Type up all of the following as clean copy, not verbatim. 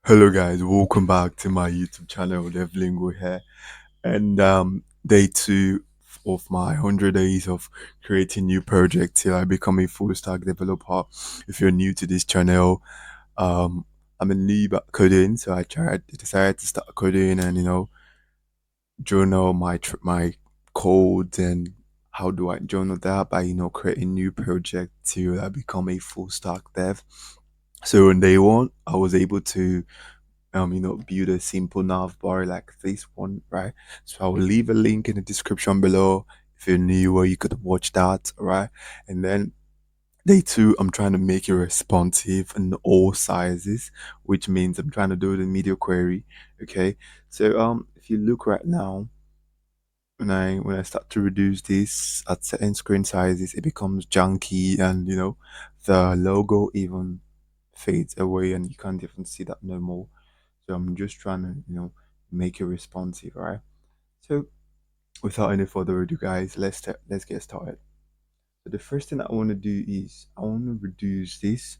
Hello guys, welcome back to my YouTube channel, Devlingo here. And day two of my 100 days of creating new projects till I become a full stack developer. If you're new to this channel, um I'm a new at coding, so decided to start coding and journal my code. And how do I journal that? By creating new project till I become a full stack dev. So on day one, I was able to build a simple navbar like this one, right? So I will leave a link in the description below if you're new, or you could watch that, right? And then day two, I'm trying to make it responsive in all sizes, which means I'm trying to do the media query. Okay. So if you look right now, when I start to reduce this at certain screen sizes, it becomes junky, and the logo even fades away and you can't even see that no more. So I'm just trying to, make it responsive, right? So without any further ado, guys, let's get started. So the first thing I want to do is I want to reduce this.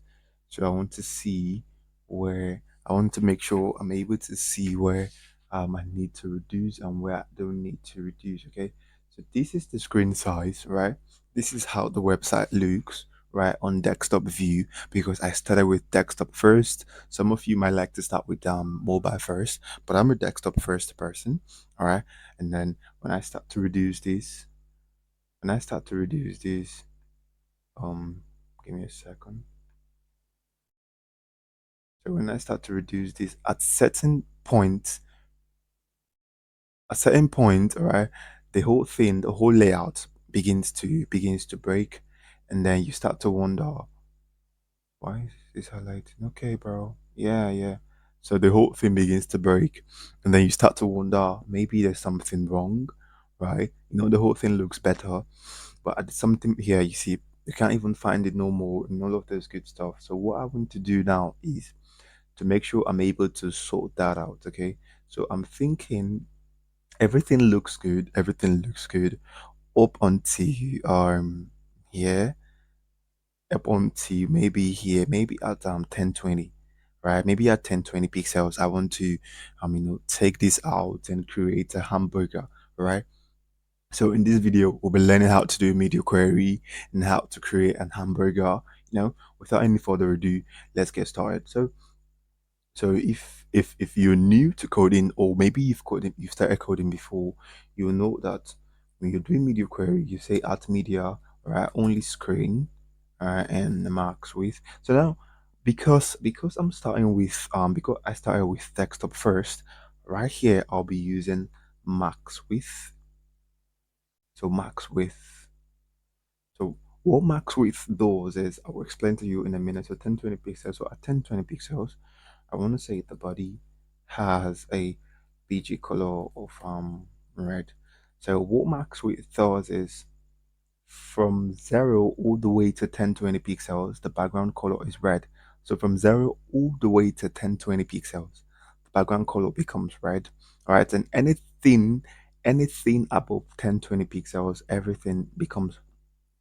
So I want to see where I want to make sure I'm able to see where I need to reduce and where I don't need to reduce. Okay. So this is the screen size, right? This is how the website looks, right, on desktop view, because I started with desktop first. Some of you might like to start with mobile first, but I'm a desktop first person. All right. And then when I start to reduce this, when I start to reduce this, um, give me a second. So when I start to reduce this at certain point, all right, the whole thing, the whole layout begins to break, and then you start to wonder, why is this highlighting? Okay, bro. Yeah, yeah. So the whole thing begins to break, and then you start to wonder, maybe there's something wrong, right? The whole thing looks better, but at something here, you see, you can't even find it no more and all of those good stuff. So what I want to do now is to make sure I'm able to sort that out. Okay. So I'm thinking everything looks good up until here, up until maybe here, maybe at 1020, right? Maybe at 1020 pixels. I want to take this out and create a hamburger, right? So in this video, we'll be learning how to do a media query and how to create an hamburger. Without any further ado, let's get started. So if you're new to coding, or maybe you've started coding before, you'll know that when you're doing media query, you say at media, right, only screen, and the max width. So now, because I'm starting with because I started with desktop first, right here I'll be using max width. So max width. So what max width does is, I will explain to you in a minute. So 1020 pixels. So at 1020 pixels, I want to say the body has a BG color of red. So what max width does is, from 0 all the way to 1020 pixels, the background color is red. So from 0 all the way to 1020 pixels, the background color becomes red. All right, and anything above 1020 pixels, everything becomes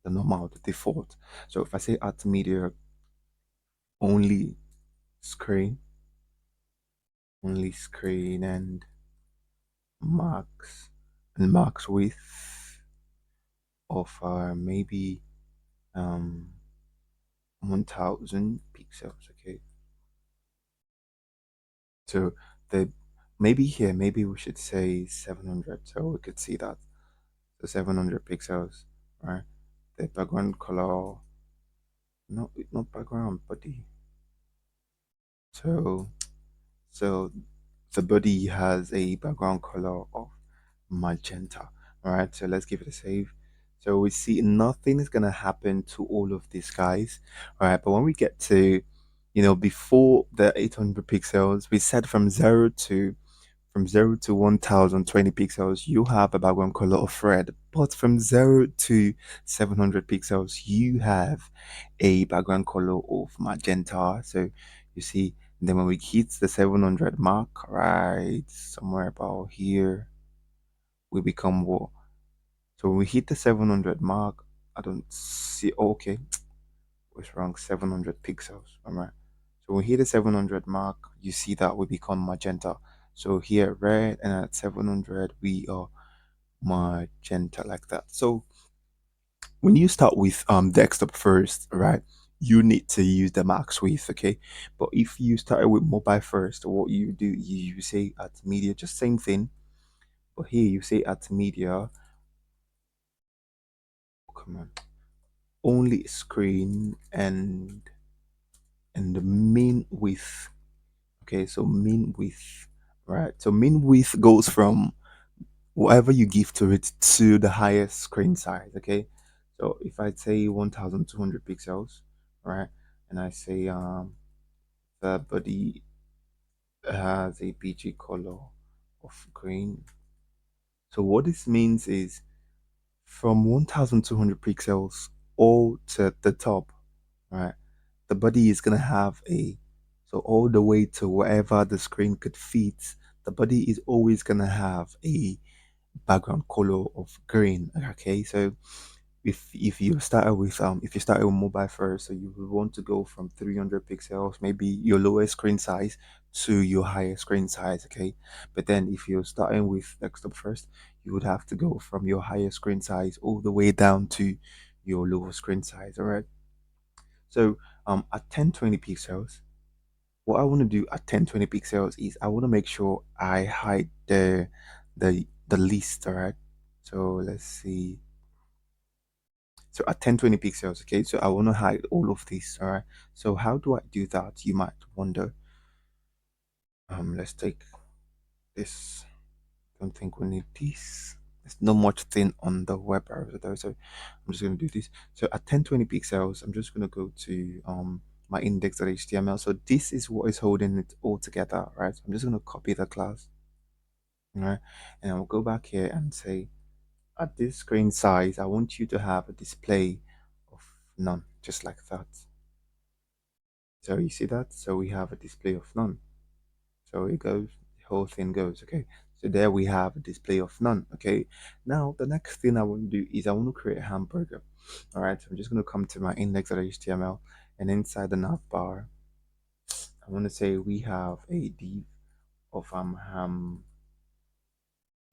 the normal, the default. So if I say at media only screen, and max max width of maybe um 1000 pixels. Okay, so the maybe here, maybe we should say 700, so we could see that. So 700 pixels, right? The background color, no, not background, body. So so the body has a background color of magenta. All right, so let's give it a save. So we see nothing is gonna happen to all of these guys. All right, but when we get to, before the 800 pixels, we said from 0 to 1020 pixels, you have a background color of red. But from 0 to 700 pixels, you have a background color of magenta. So you see, then when we hit the 700 mark, right, somewhere about here, we become what? So when we hit the 700 mark, I don't see, oh, okay, was wrong, 700 pixels, all right. So when we hit the 700 mark, you see that we become magenta. So here red, and at 700 we are magenta, like that. So when you start with desktop first, right, you need to use the max width, okay? But if you started with mobile first, what you do, you say at media, just same thing. But here you say at media, come on, only screen and the main width. Okay, so mean width, right? So mean width goes from whatever you give to it to the highest screen size. Okay, so if I say 1200 pixels, right, and I say the body has a PG color of green. So what this means is from 1200 pixels all to the top, right? The body is gonna have a, so all the way to wherever the screen could fit, the body is always gonna have a background color of green. Okay, so if you started with if you started with mobile first, so you would want to go from 300 pixels, maybe your lowest screen size, to your highest screen size. Okay, but then if you're starting with desktop first, you would have to go from your highest screen size all the way down to your lowest screen size. All right, so at 1020 pixels, what I want to do at 1020 pixels is I want to make sure I hide the list. All right, so let's see. So at 1020 pixels, okay, so I want to hide all of this. All right, so how do I do that, you might wonder. Let's take this. Don't think we need this. There's not much thing on the web browser though, so I'm just going to do this. So at 1020 pixels, I'm just going to go to my index.html. So this is what is holding it all together, right? So I'm just going to copy the class, right? And I'll go back here and say, at this screen size, I want you to have a display of none, just like that. So you see that? So we have a display of none. So it goes, the whole thing goes, okay? So there we have a display of none, okay? Now, the next thing I want to do is I want to create a hamburger. All right, so I'm just going to come to my index.html, and inside the navbar, I want to say we have a div of hamburger.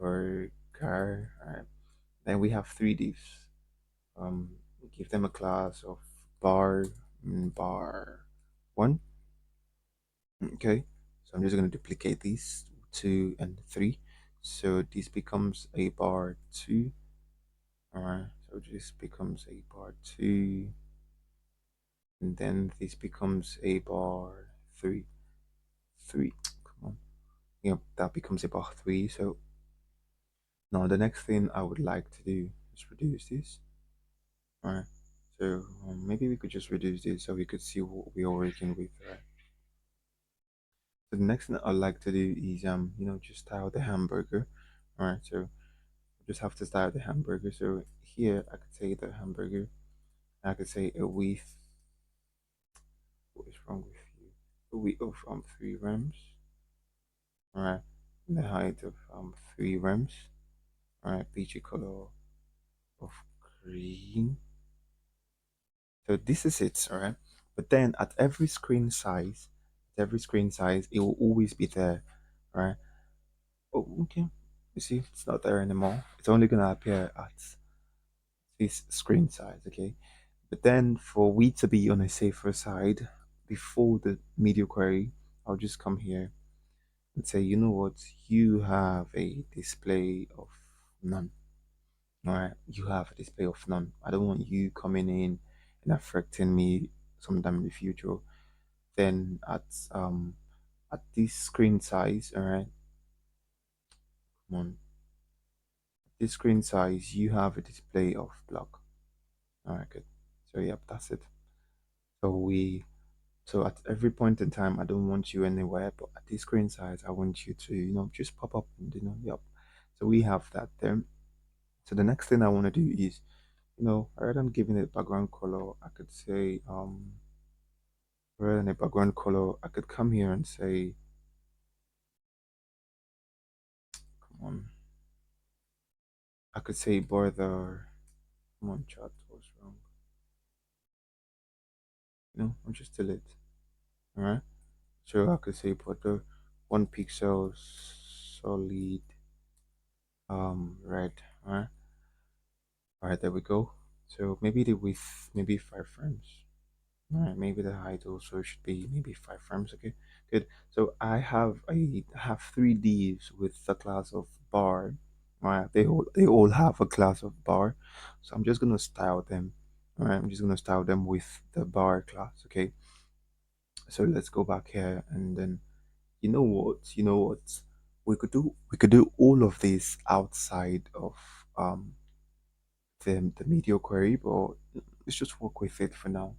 All right. Then we have three divs. Give them a class of bar, bar one. Okay, so I'm just going to duplicate these, 2 and 3. So this becomes a bar 2. All right, so this becomes a bar 2, and then this becomes a bar 3. 3, come on. Yep, that becomes a bar 3. So now the next thing I would like to do is reduce this. All right, so maybe we could just reduce this so we could see what we are working with. Right. So the next thing I'd like to do is just style the hamburger. All right, so just have to style the hamburger. So here I could say the hamburger. I could say a width. What is wrong with you? A width of 3 rems. All right, the height of 3 rems. All right, peachy color of green. So this is it. All right, but then at every screen size, it will always be there. All right. Oh, okay. You see, it's not there anymore. It's only gonna appear at this screen size. Okay. But then for we to be on a safer side, before the media query, I'll just come here and say, you know what, you have a display of none. All right, you have a display of none. I don't want you coming in and affecting me sometime in the future. Then at this screen size, all right, come on, this screen size, you have a display of block. All right, good. So yep, that's it. So we So at every point in time, I don't want you anywhere, but at this screen size, I want you to, just pop up and, yep. So we have that there. So the next thing I want to do is, rather than giving it background color, I could say, rather than a background color, I could come here and say, come on, I could say border, come on, chat, what's wrong? I'll just delete. All right. So I could say put the 1 pixel solid red. All right. All right. There we go. So maybe the width, maybe 5 frames. All right, maybe the height also should be maybe 5 frames. Okay, good. So I have 3Ds with the class of bar. All right, they all have a class of bar. So I'm just gonna style them. All right, I'm just gonna style them with the bar class. Okay. So let's go back here and then you know what? You know what? We could do all of this outside of um the media query, but let's just work with it for now.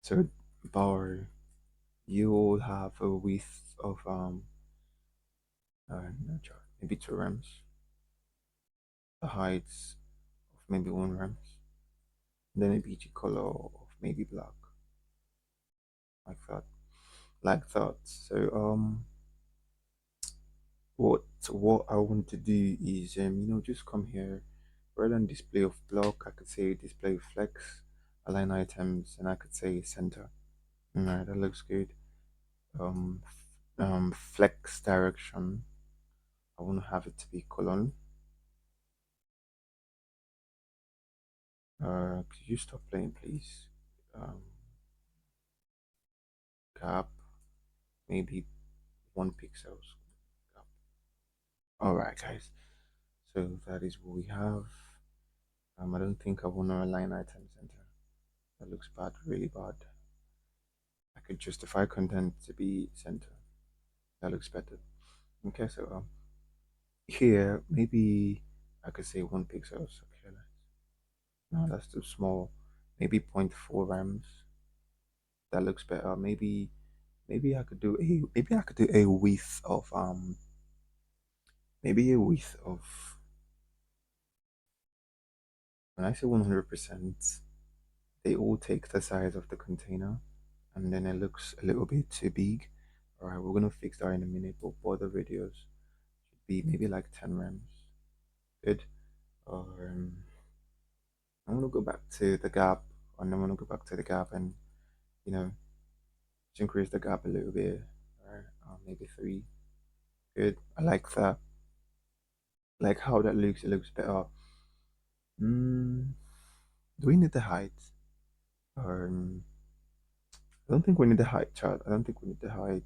So bar, you will have a width of no chart, maybe 2 rems, the heights of maybe 1 rems, then a BG color of maybe black, like that, like that. So what I want to do is just come here, rather than display of block, I could say display flex, align items, and I could say center. Alright, that looks good. Flex direction, I want to have it to be colon. Could you stop playing, please? Um, gap, maybe 1 pixels gap. All right, guys. So that is what we have. I don't think I want to align item center. That looks bad, really bad. I could justify content to be center. That looks better. Okay, so here maybe I could say 1 pixels. Okay, no, that's too small. Maybe 0.4 rams. That looks better. Maybe I could do a width of maybe a width of, when I say 100%, they all take the size of the container and then it looks a little bit too big. All right, we're gonna fix that in a minute, but for the videos should be maybe like 10 rams. Good. Um, I'm gonna go back to the gap, and I'm gonna go back to the gap and you know just increase the gap a little bit. All right, maybe 3. Good. I like that. Like how that looks. It looks better. Mm, do we need the height? Um, I don't think we need the height chart. I don't think we need the height.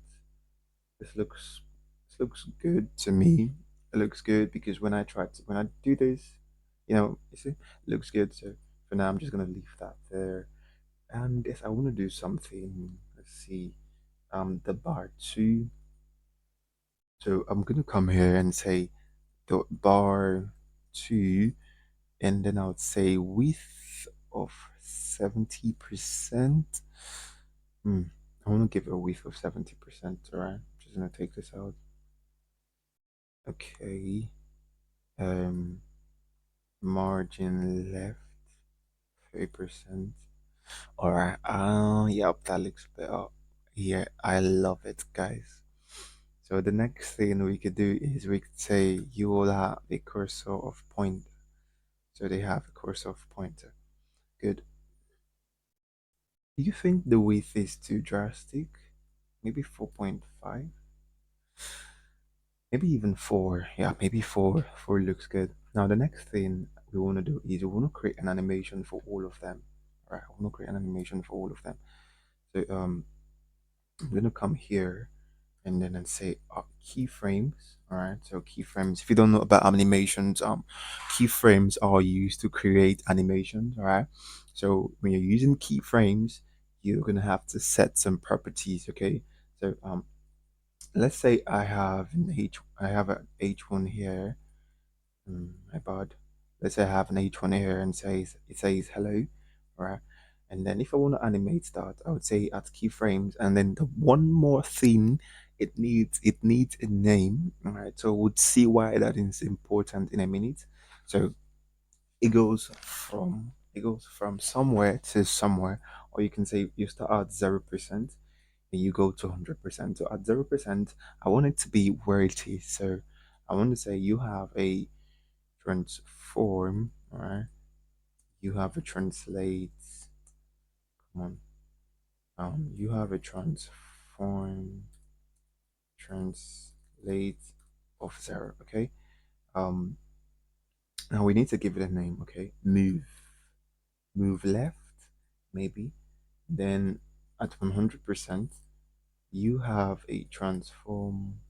This looks this looks good to me. It looks good because when I do this, you see, it looks good. So for now, I'm just gonna leave that there. And if I want to do something, let's see, the bar two. So I'm gonna come here and say dot bar two, and then I would say width of 70%. Hmm. I want to give it a width of 70%. All right, just gonna take this out. Okay. Um, margin left 3%. All right. Yep, that looks better. Yeah, I love it, guys. So the next thing we could do is we could say you will have a cursor of point. So they have a cursor of pointer. Good. Do you think the width is too drastic? Maybe 4.5? Maybe even 4. Yeah, maybe 4. 4 looks good. Now the next thing we want to do is we want to create an animation for all of them. All right, I want to create an animation for all of them. So I'm gonna come here and then say keyframes. All right, so keyframes. If you don't know about animations, keyframes are used to create animations. All right, so when you're using keyframes, you're gonna have to set some properties. Okay, so let's say I have an H1 here. My bad. Let's say I have an H1 here and it says hello, right? And then if I want to animate that, I would say at keyframes, and then the one more thing, it needs a name, all right? So we'll see why that is important in a minute. So it goes from somewhere to somewhere, or you can say you start at 0% and you go to 100%. So at 0%, I want it to be where it is. So I want to say you have a transform, all right? You have a translate. Come on. You have a transform translate of zero. Okay. Um, Now we need to give it a name. Okay. Move left, maybe. Then at 100%, you have a transform.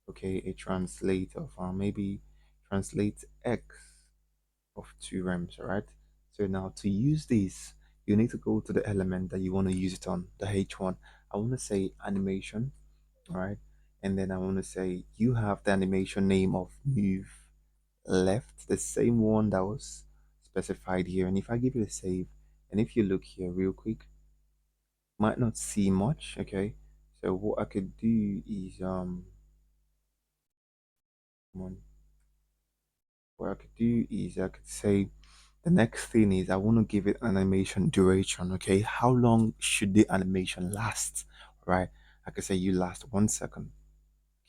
Okay, a translate of maybe translate x of two rems. All right. So now to use this, you need to go to the element that you want to use it on, the H1. I want to say animation. All right. And then I want to say you have the animation name of move left, the same one that was specified here. And if I give it a save, and if you look here real quick, might not see much. Okay. So what I could do is come on, what I could do is I could say the next thing is I want to give it an animation duration. Okay, how long should the animation last? Right, I could say you last 1 second.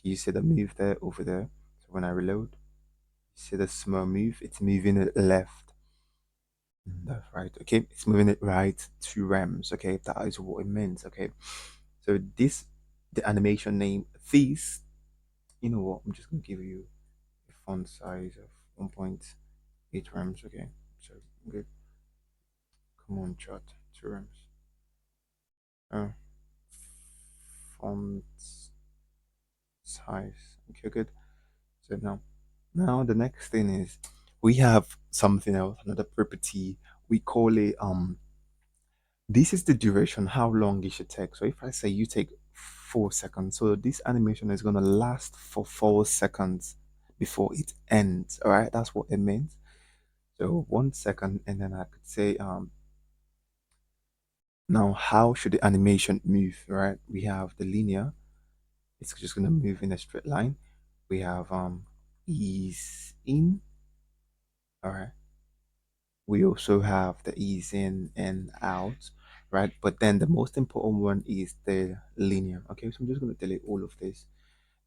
You see the move there over there. So when I reload, you see the small move, it's moving it left. That's right. Okay, it's moving it right 2 rems. Okay, that is what it means. Okay, so this the animation name this. You know what? I'm just gonna give you a font size of 1.8 rems. Okay, so good. Come on, chat 2 rems. Oh, font size. Okay, good. So now the next thing is we have something else, another property. We call it this is the duration, how long it should take. So if I say you take 4 seconds, so this animation is gonna last for 4 seconds before it ends. All right, that's what it means. So 1 second, and then I could say now how should the animation move? Right, we have the linear. It's just gonna move in a straight line. We have ease in. All right. We also have the ease in and out, right? But then the most important one is the linear. Okay, so I'm just gonna delete all of this,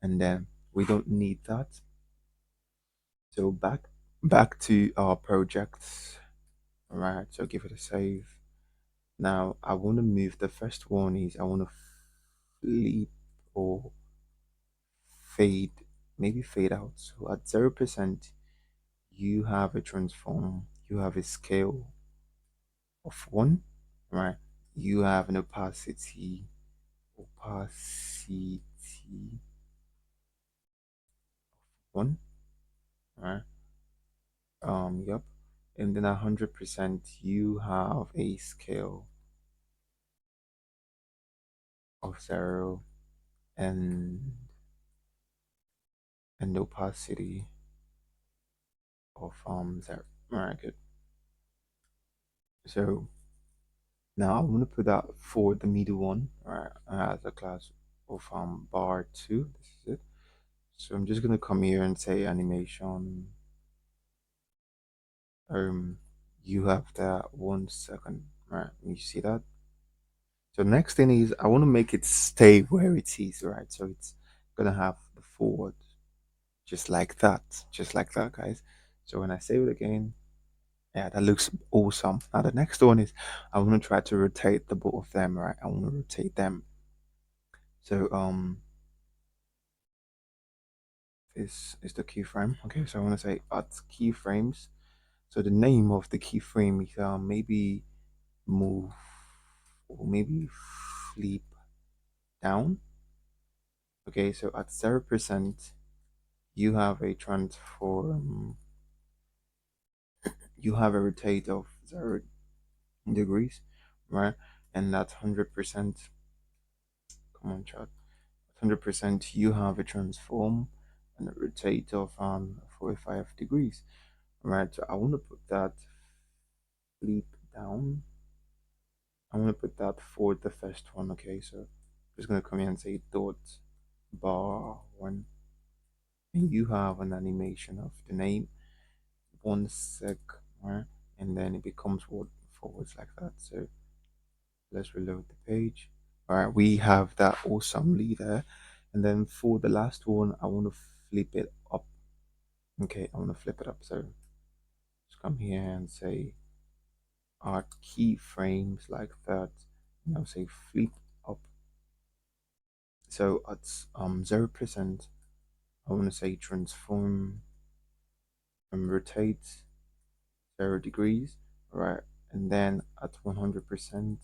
and then we don't need that. So back to our projects. All right. So give it a save. Now I want to move. The first one is I want to flip or fade, maybe fade out. So at 0%, you have a transform, you have a scale of one, right? You have an opacity one, right? Yep. And then 100%, you have a scale of zero and opacity of zero. All right, good. So now I'm gonna put that for the middle one, right, as a class of bar two. This is it. So I'm just gonna come here and say animation. Um, you have that 1 second, right? You see that? So next thing is I want to make it stay where it is, right? So it's gonna have the forward just like that, guys. So when I save it again, yeah, that looks awesome. Now the next one is I want to try to rotate the both of them, right? I want to rotate them. So this is the keyframe. Okay, so I want to say add keyframes. So the name of the keyframe is maybe move or maybe flip down. Okay, so at 0%, you have a transform, you have a rotate of 0 degrees, right? And that's 100%. Come on, chat. 100%, you have a transform and a rotate of 45 degrees, right? So I want to put that flip down. I want to put that for the first one. Okay, so I'm just gonna come here and say dot bar one, and you have an animation of the name 1 sec, right? And then it becomes forwards like that. So let's reload the page. All right, we have that awesomely there. And then for the last one, I want to flip it up. Okay, I want to flip it up. So just come here and say our keyframes like that. and I'll say flip up. So at 0%, I want to say transform and rotate 0 degrees, right? And then at 100%,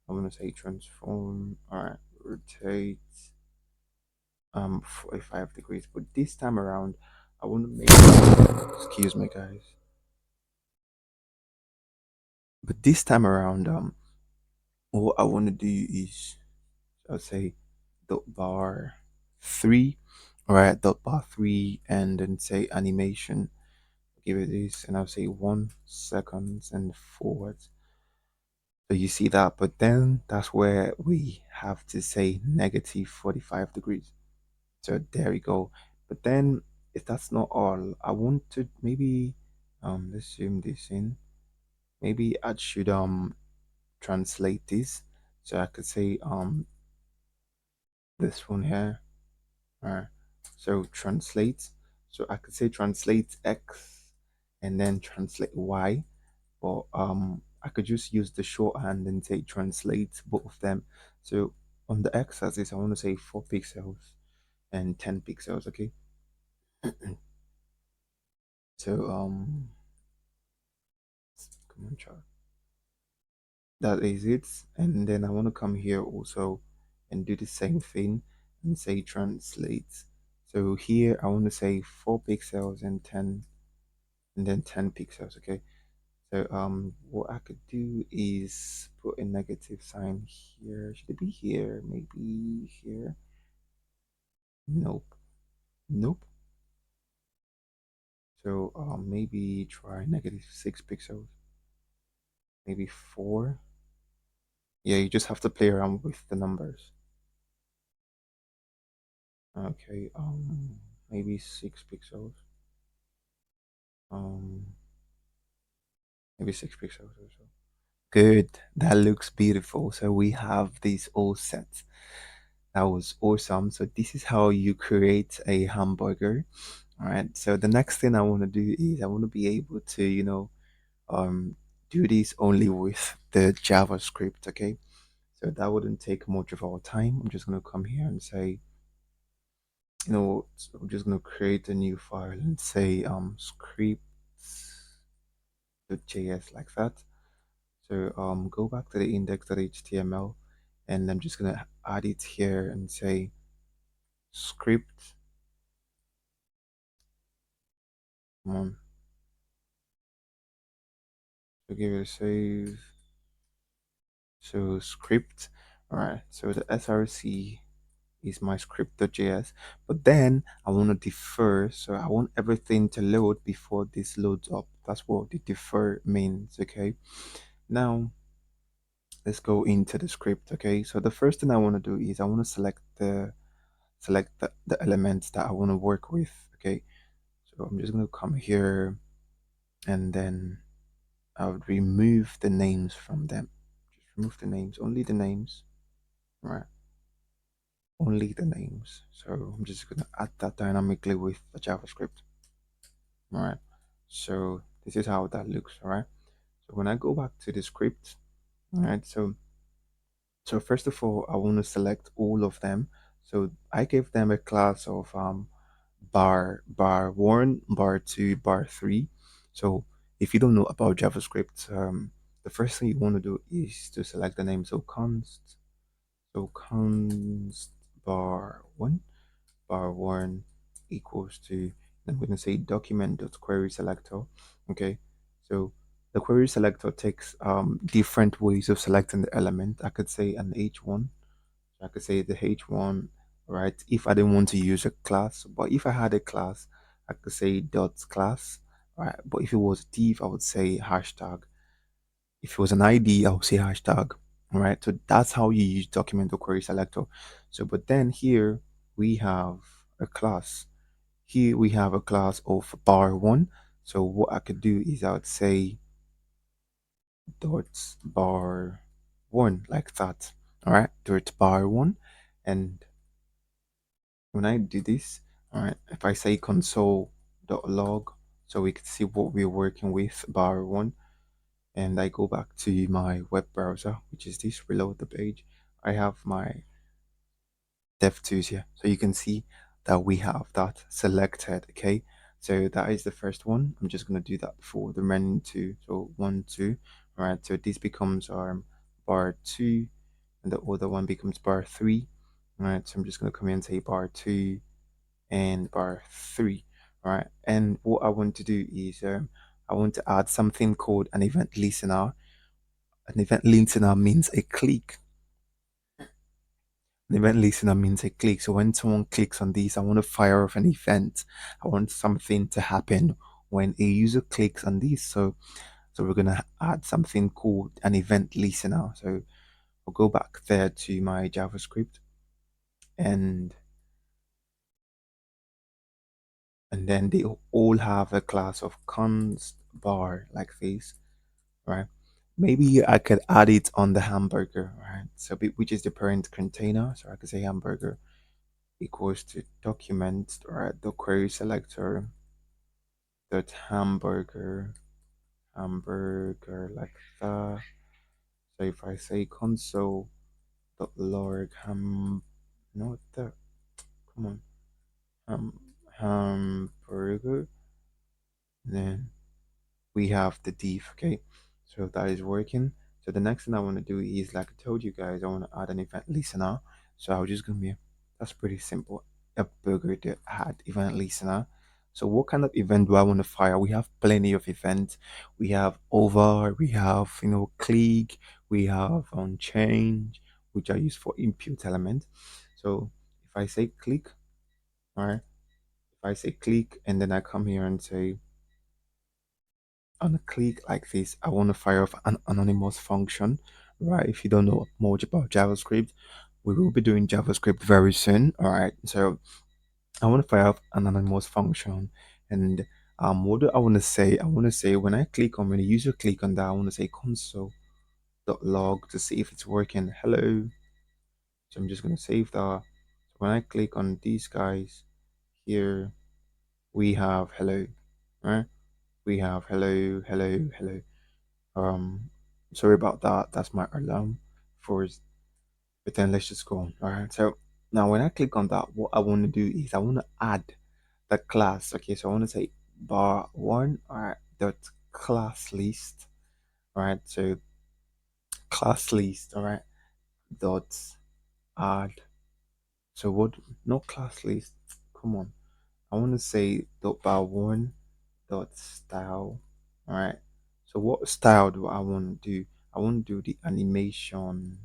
I want to say transform, all right, rotate 45 degrees. But this time around, I want to make, excuse me, guys. But this time around, what I want to do is, I'll say dot bar three, all right, dot bar three, and then say animation. Give it this, and I'll say 1 second and forward. So you see that, but then that's where we have to say negative 45 degrees. So there we go. But then if that's not all, I want to maybe let's zoom this in. Maybe I should translate this. So I could say this one here. Alright. So translate. So I could say translate X and then translate Y. But I could just use the shorthand and say translate both of them. So on the X axis I want to say 4 pixels and 10 pixels, okay? So come on, chart. That is it. And then I want to come here also and do the same thing and say translate. So here I want to say 4 pixels and 10 and then 10 pixels, okay? So what I could do is put a negative sign here. Should it be here? Maybe here? Nope. Nope. So maybe try -6 pixels. Maybe 4. Yeah, you just have to play around with the numbers. Okay, maybe 6 pixels. Um, maybe 6 pixels or so. Good. That looks beautiful. So we have these all set. That was awesome. So this is how you create a hamburger. All right. So the next thing I want to do is I want to be able to, um, do this only with the JavaScript. Okay. So that wouldn't take much of our time. I'm just going to come here and say, so I'm just going to create a new file and say scripts.js like that. So go back to the index.html and I'm just going to add it here and say script. Come on. So give it a save. So script. All right. So the src is my script.js, but then I want to defer. So I want everything to load before this loads up. That's what the defer means. Okay. Now let's go into the script. Okay. So the first thing I want to do is I want to select the elements that I want to work with. Okay. So I'm just going to come here and then I would remove the names from them. Just remove the names, only the names, right? Only the names. So I'm just gonna add that dynamically with the JavaScript. All right. So this is how that looks. All right. So when I go back to the script, all right. So first of all, I want to select all of them. So I gave them a class of bar 1, bar 2, bar 3. So if you don't know about JavaScript, the first thing you want to do is to select the name. So const bar1 equals to, then we're going to say document.querySelector. Okay, so the query selector takes different ways of selecting the element. I could say an h1, I could say the h1, right? If I didn't want to use a class, but if I had a class, I could say dot class, right? But if it was div, I would say hashtag. If it was an ID, I would say hashtag. All right. So that's how you use document or query selector. So, but then here we have a class. Here we have a class of bar1. So what I could do is I would say dot bar1 like that. All right. Dot bar1. And when I do this, all right, if I say console.log, so we can see what we're working with bar1. and I go back to my web browser, which is this, reload the page. I have my DevTools here. So you can see that we have that selected, okay? So that is the first one. I'm just going to do that for the remaining two. So one, two, all right? So this becomes bar two, and the other one becomes bar three, all right? So I'm just going to come in and say bar two and bar three, all right? And what I want to do is I want to add something called an event listener. An event listener means a click. An event listener means a click. So when someone clicks on this, I want to fire off an event. I want something to happen when a user clicks on this. So we're gonna add something called an event listener. So I'll go back there to my JavaScript and then they all have a class of const bar like this, right? Maybe I could add it on the hamburger, right? So which is the parent container. So I could say hamburger equals to document, right? The query selector dot hamburger like that. So if I say console dot log not that, come on, ham hamburger, then we have the div, okay? So that is working. So the next thing I want to do is, like I told you guys, I want to add an event listener. So I'll just gonna be, that's pretty simple. A burger to add event listener. So what kind of event do I want to fire? We have plenty of events. We have over, we have, click, we have on change, which are used for input element. So if I say click, all right, if I say click and then I come here and say on a click like this, I want to fire off an anonymous function, right? If you don't know much about JavaScript, we will be doing JavaScript very soon, all right? So I want to fire off an anonymous function, and what do I want to say? I want to say when I click on, when a user click on that, I want to say console.log to see if it's working. Hello. So I'm just going to save that. So when I click on these guys here, we have hello, right? We have hello, hello, hello. Um, Sorry about that. That's my alarm for. But then let's just go on. All right. So now when I click on that, what I want to do is I want to add the class. Okay. So I want to say bar one. All right. Dot class list. All right. So class list. All right. Dot add. So what? Not class list. Come on. I want to say dot bar one dot style. All right. So what style do I want to do? I want to do the animation.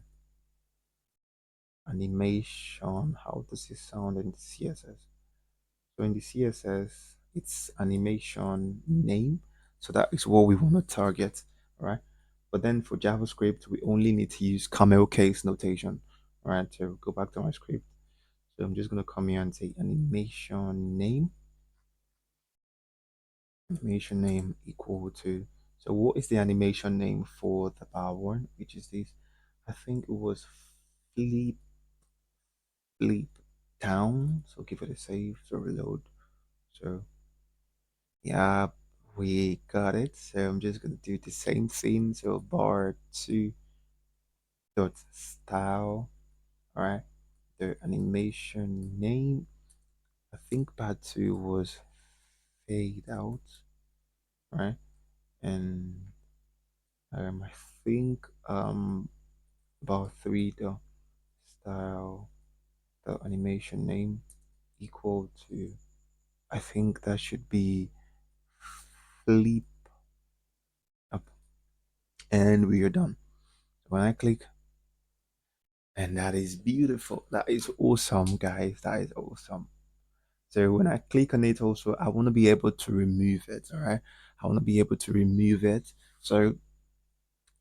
How does it sound in the CSS? So in the CSS, it's animation name. So that is what we want to target, right? But then for JavaScript, we only need to use camel case notation, right? So go back to my script. So I'm just gonna come here and say animation name equal to. So what is the animation name for the bar one, which is this? I think it was flip bleep down. So give it a save. So reload. So yeah, we got it. So I'm just gonna do the same thing. So bar two dot style. Alright. The animation name. I think bar two was fade out. Right. And I think bar three the style the animation name equal to, I think that should be flip up, and we are done. When I click, and that is beautiful, that is awesome, guys, that is awesome. So when I click on it also, I want to be able to remove it. All right, I want to be able to remove it. So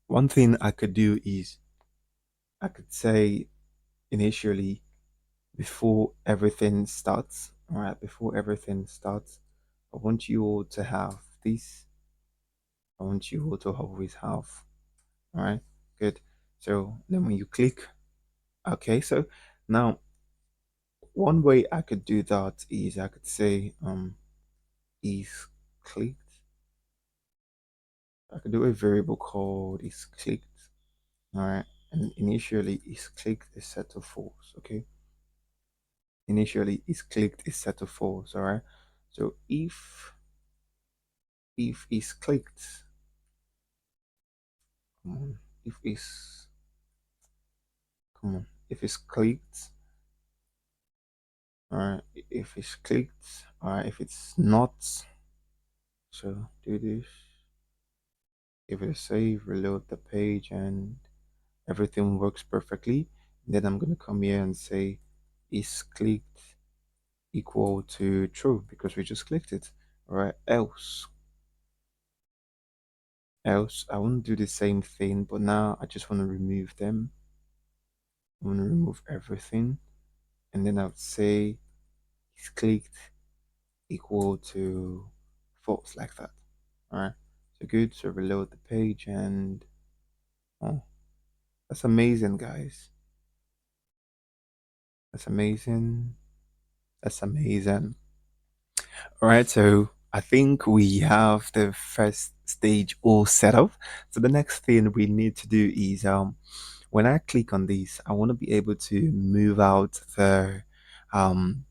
one thing I could do is I could say initially, before everything starts, all right, before everything starts, I want you all to have this. I want you all to always have. All right, good. So then when you click, okay, so now one way I could do that is I could say is clicked. I could do a variable called is clicked. All right. And initially is clicked is set to false. Okay. Initially is clicked is set to false. All right. So if is clicked, come on, if is come on, if it's clicked, all right, if it's clicked, all right, if it's not, so do this. Give it a save, reload the page, and everything works perfectly. Then I'm gonna come here and say is clicked equal to true because we just clicked it. All right, else I want to do the same thing, but now I just want to remove them. I want to remove everything, and then I would say is clicked equal to false like that. All right, so good. So reload the page, and oh, that's amazing, guys. That's amazing. That's amazing. All right, so I think we have the first stage all set up. So the next thing we need to do is when I click on this, I want to be able to move out the um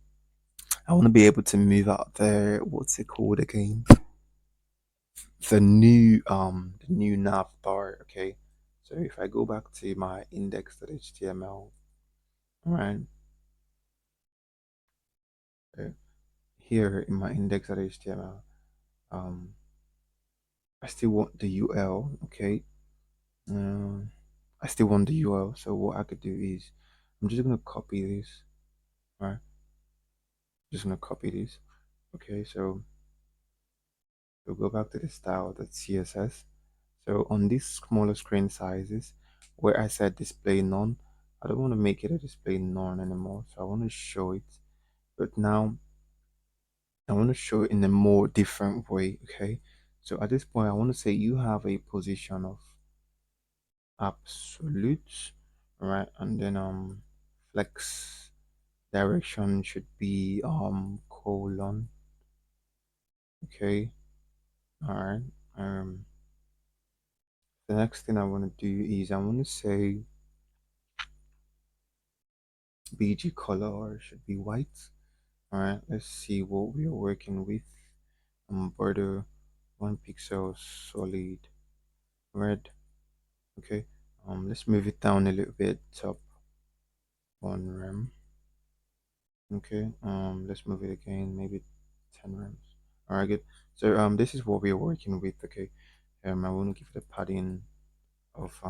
I want to be able to move out the what's it called again? The new navbar, okay? So if I go back to my index.html, all right, uh, here in my index.html, um I still want the UL, okay? Um, I still want the UL. So what I could do is I'm just gonna copy this, right? Just gonna copy this. Okay, so we'll go back to the style.css. So on these smaller screen sizes, where I said display none, I don't want to make it a display none anymore. So I want to show it, but now I want to show it in a more different way. Okay, so at this point, I want to say you have a position of absolute, right? And then flex direction should be colon. Okay, all right. Um, the next thing I want to do is I want to say BG color should be white. All right, let's see what we are working with. Border 1 pixel solid red. Okay, let's move it down a little bit. Top one rem. Okay, let's move it again, maybe 10 rems. All right, good. So this is what we're working with. Okay, I want to give it a padding of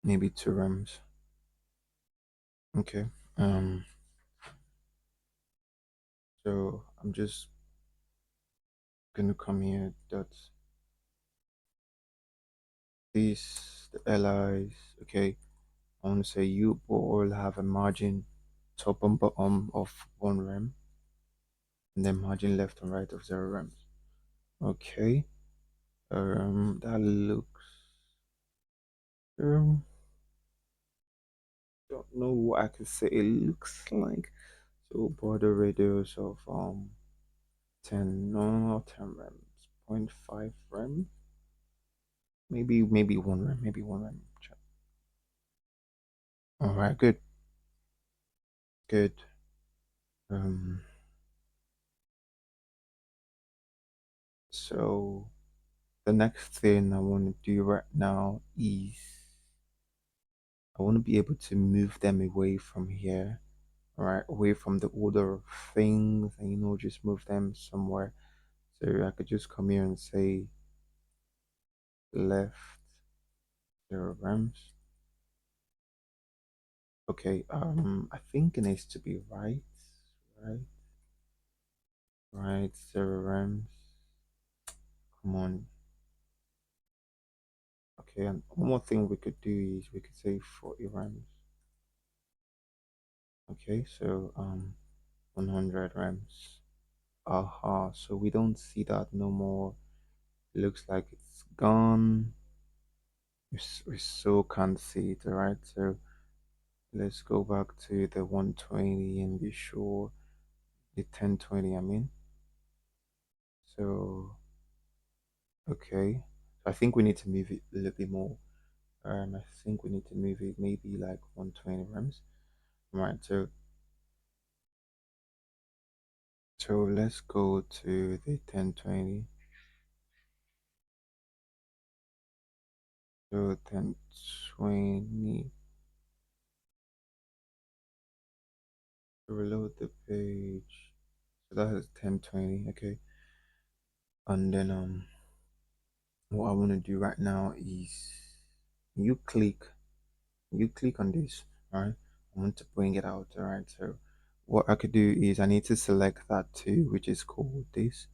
maybe 2 rems. Okay, so I'm just gonna come here. Dot this the allies. Okay, I want to say you all have a margin top and bottom of 1 rem, and then margin left and right of 0 rems. Okay, that looks um don't know what I could say it looks like. So border radius of 10, no, not 10 rems, 0.5 rem, maybe 1 rem, maybe 1 rem. All right, good, good. Um, so the next thing I want to do right now is I want to be able to move them away from here, all right, away from the order of things, and just move them somewhere. So I could just come here and say left 0 rems. Okay, I think it needs to be right, right, 0 rems. Come on. Okay, and one more thing we could do is we could say 40 rems. Okay, so 100 rems. Aha, so we don't see that no more. It looks like it's gone. We so can't see it, alright? So let's go back to the 120 and be sure the 1020, I mean. So Okay. I think we need to move it a little bit more. I think we need to move it maybe like 120 rams. Right. So let's go to the 1020. So 1020. Reload the page. So that is 1020. Okay. And then what I want to do right now is you click you click on this, right? I want to bring it out, all right? So what I could do is I need to select that too, which is called this.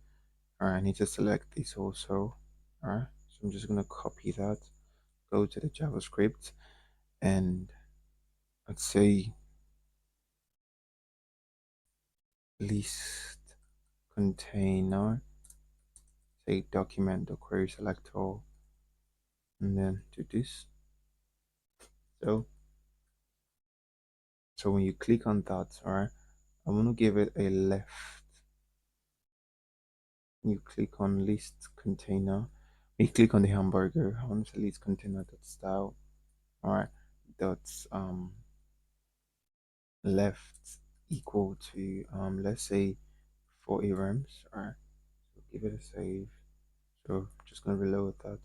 All right, I need to select this also. All right, so I'm just gonna copy that, go to the JavaScript, and let's say list container, say document the query select all, and then do this. So so when you click on that, all right, I want to give it a left. You click on list container. You click on the hamburger. I want to say list container dot style. All right, that's left equal to let's say 40 rems. All right, so give it a save. So just gonna reload that.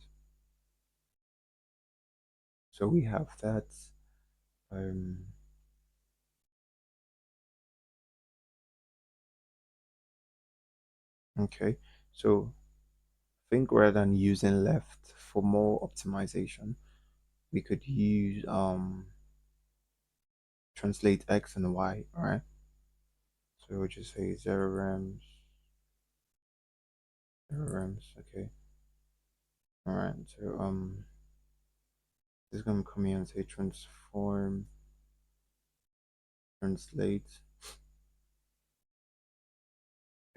So we have that. Um, okay. So I think rather than using left for more optimization, we could use translate X and Y. All right. So we'll just say 0 rems, 0 rems. Okay. All right. So this is gonna come here and say transform, translate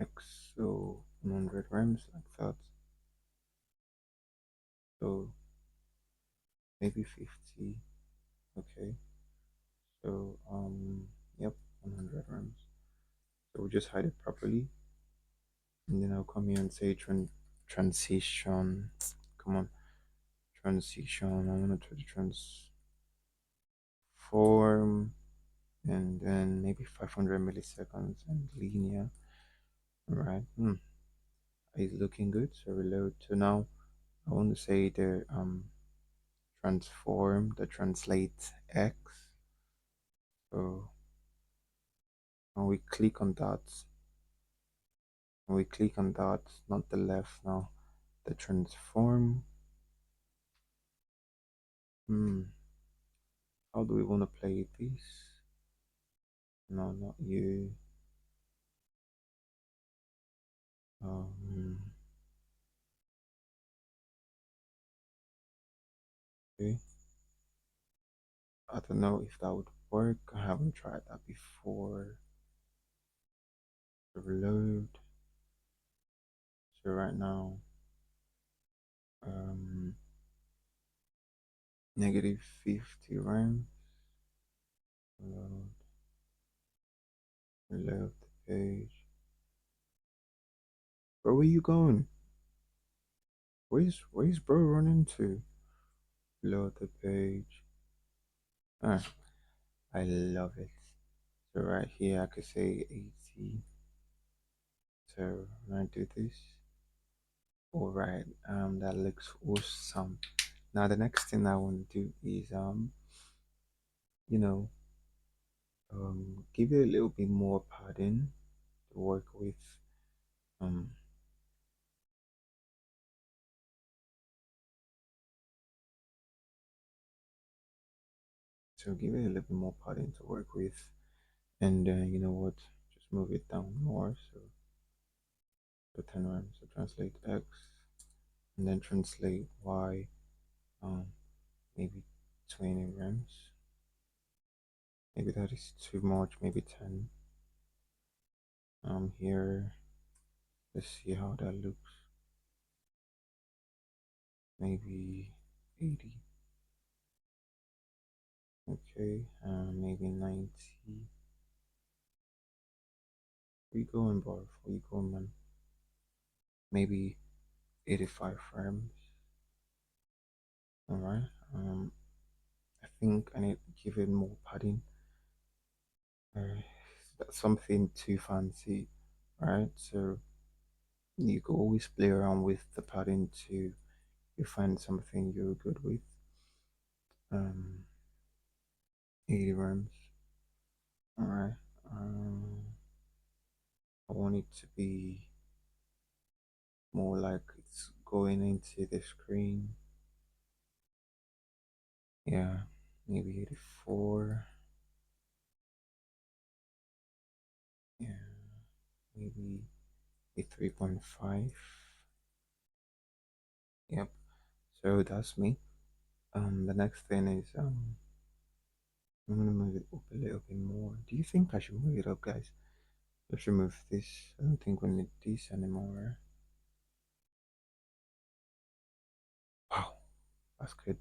X, so 100 rems like that. So maybe 50. Okay. So yep, 100 rems. So we'll just hide it properly, and then I'll come here and say transition. Come on, transition. I'm gonna try to transform, and then maybe 500 milliseconds and linear. All right. It's looking good. So reload. So now I want to say the transform, the translate X. So when we click on that, not the left now, the transform. Hmm, how do we want to play this? No, not you. Um, okay. I don't know if that would work. I haven't tried that before. Reload. So right now, um, negative 50 RAM. Reload, reload the page. Bro, where you going? Where's bro running to? Reload the page. Ah, I love it. So right here I could say 80. So when I do this, all right, that looks awesome. Now the next thing I want to do is you know, give it a little bit more padding to work with. Um, so give it a little bit more padding to work with, and then you know what, just move it down more. So 10 rhymes. So translate X, and then translate Y. Um, maybe 20 rhymes. Maybe that is too much. Maybe 10. Here, let's see how that looks. Maybe 80. Okay, maybe 90. We going bar. We going man. Maybe 85 frames. All right. Um, I think I need to give it more padding. That's something too fancy, right? So you could always play around with the padding to you find something you're good with. Um, 80 rams. All right. I want it to be more like it's going into the screen. Yeah, maybe 84. Yeah, maybe a 3.5. Yep. So that's me. The next thing is I'm gonna move it up a little bit more. Do you think I should move it up, guys? Let's remove this. I don't think we need this anymore. Wow, that's good.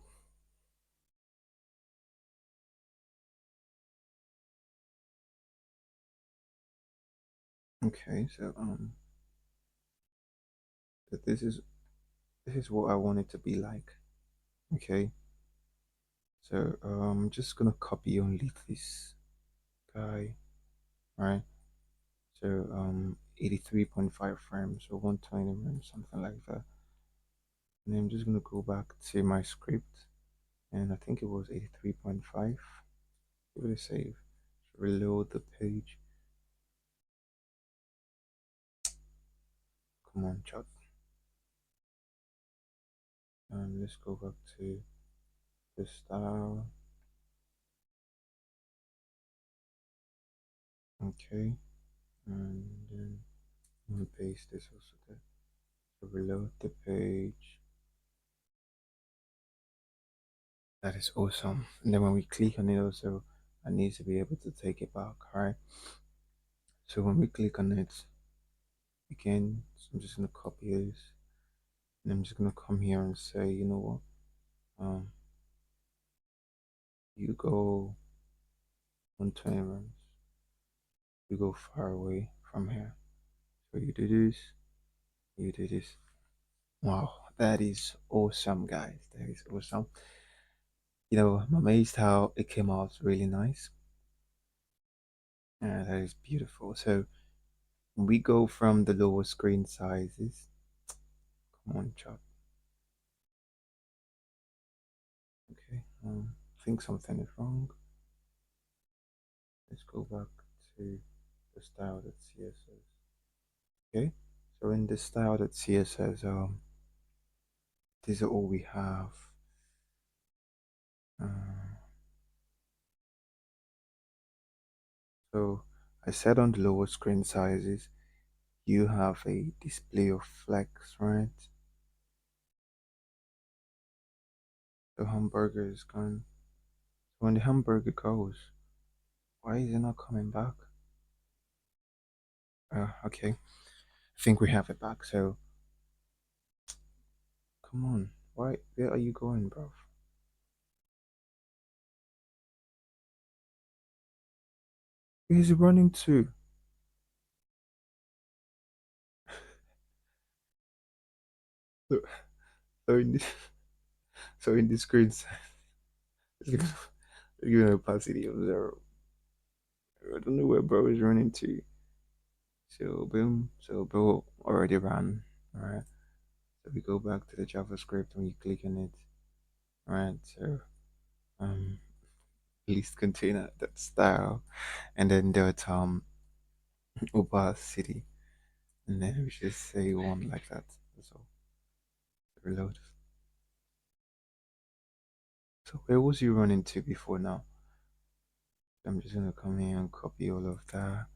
Okay, so this is what I want it to be like. Okay, so I'm just gonna copy only this guy, right? So 83.5 frames or 120 frames, something like that. And then I'm just gonna go back to my script, and I think it was 83.5. Give it a save. Reload the page. Come on, Chuck. And let's go back to the style. Okay, and then I'm gonna paste this also there. So reload the page. That is awesome. And then when we click on it also, I need to be able to take it back. Alright. So when we click on it again, so I'm just gonna copy this and I'm just gonna come here and say, you know what? You go 120 runs. You go far away from here. So you do this, you do this. Wow, that is awesome, guys. That is awesome. I'm amazed how it came out really nice. Yeah, that is beautiful. So we go from the lower screen sizes. Come on, chat. Okay. I think something is wrong. Let's go back to the style.css. Okay. So in the style.css, this is all we have. Uh, so I said on the lower screen sizes, you have a display of flex, right? The hamburger is gone. So when the hamburger goes, why is it not coming back? Okay. I think we have it back. So come on. Where are you going, bro? Where is he running to? So, so in this, so in this screen, it's giving opacity of 0. I don't know where bro is running to. So boom. So bro already ran. Alright. So we go back to the JavaScript when you click on it. Alright. So um list container that style and then dot opacity and then we just say one like that. So reload. So where was you running to before now? I'm just gonna come here and copy all of that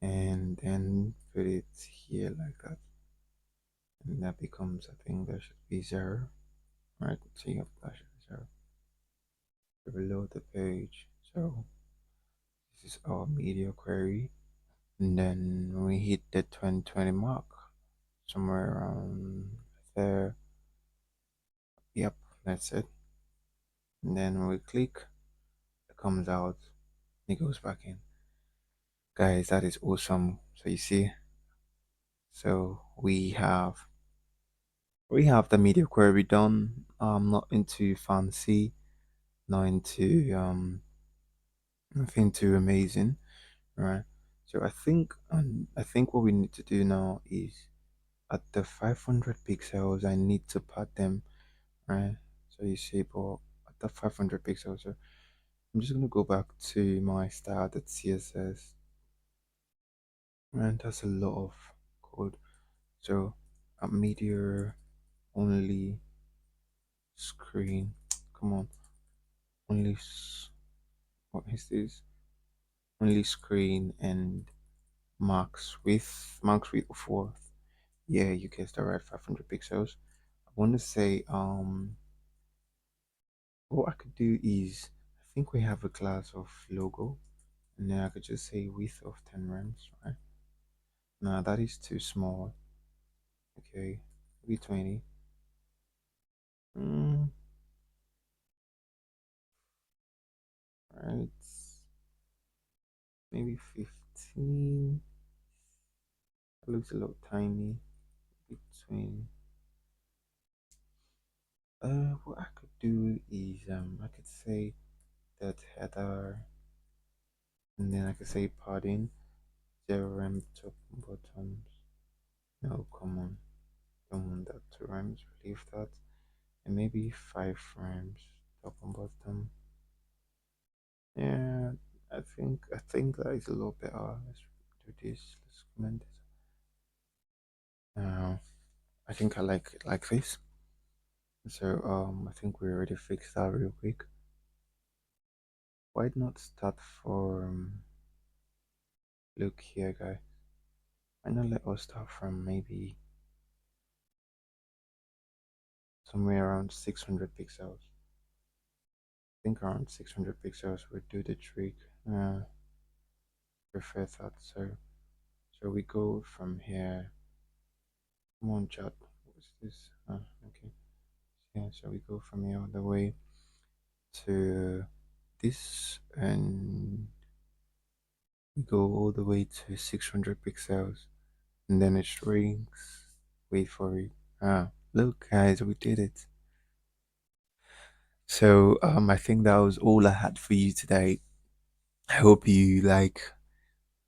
and then put it here like that. And that becomes, I think that should be 0. Right, so you have that should be 0. Reload the page. So this is our media query. And then we hit the 2020 mark. Somewhere around there. Yep, that's it. And then when we click, it comes out, it goes back in. Guys, that is awesome. So you see, so we have We have the media query done. I'm not into fancy, not into nothing too amazing, right? So I think what we need to do now is at the 500 pixels, I need to pad them, right? So you see, but at the 500 pixels, so I'm just gonna go back to my style.css, and that's a lot of code. So at media only screen, come on, only what is this? Only screen and max width of worth. Yeah, you guessed that right, 500 pixels. I want to say what I could do is I think we have a class of logo, and then I could just say width of 10 rems, right? Nah, that is too small. Okay, maybe 20. Mm, right, maybe 15. That looks a little tiny. Between what I could do is I could say that header, and then I could say padding 0 rem top and bottoms. No, come on, don't want that 2 rems. Leave that, and maybe 5 rems top and bottom. Yeah, I think that is a little better. Let's do this. Let's comment this. Now I think I like it like this. So I think we already fixed that real quick. Why not start from look here, guys? Why not let us start from maybe somewhere around 600 pixels? I think around 600 pixels would do the trick. Prefer that. So we go from here. Come on, chat. What's this? Okay. Yeah, so we go from here all the way to this, and we go all the way to 600 pixels, and then it shrinks. Wait for it. Look, guys, we did it. So I think that was all I had for you today. I hope you like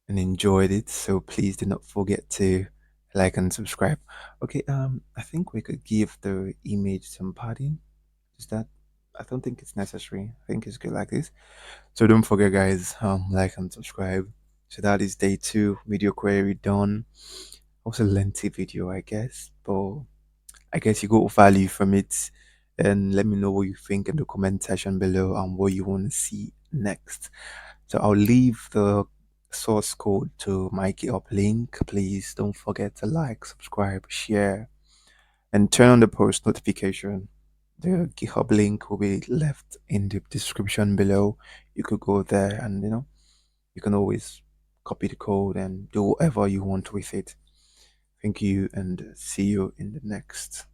and enjoyed it. So please do not forget to like and subscribe. Okay, I think we could give the image some padding. Is that I don't think it's necessary. I think it's good like this. So don't forget guys, like and subscribe. So that is day 2, video query done. Also lengthy video I guess, but I guess you got value from it. And let me know what you think in the comment section below and what you want to see next. So I'll leave the source code to my GitHub link. Please don't forget to like, subscribe, share, and turn on the post notification. The GitHub link will be left in the description below. You could go there and you can always copy the code and do whatever you want with it. Thank you and see you in the next.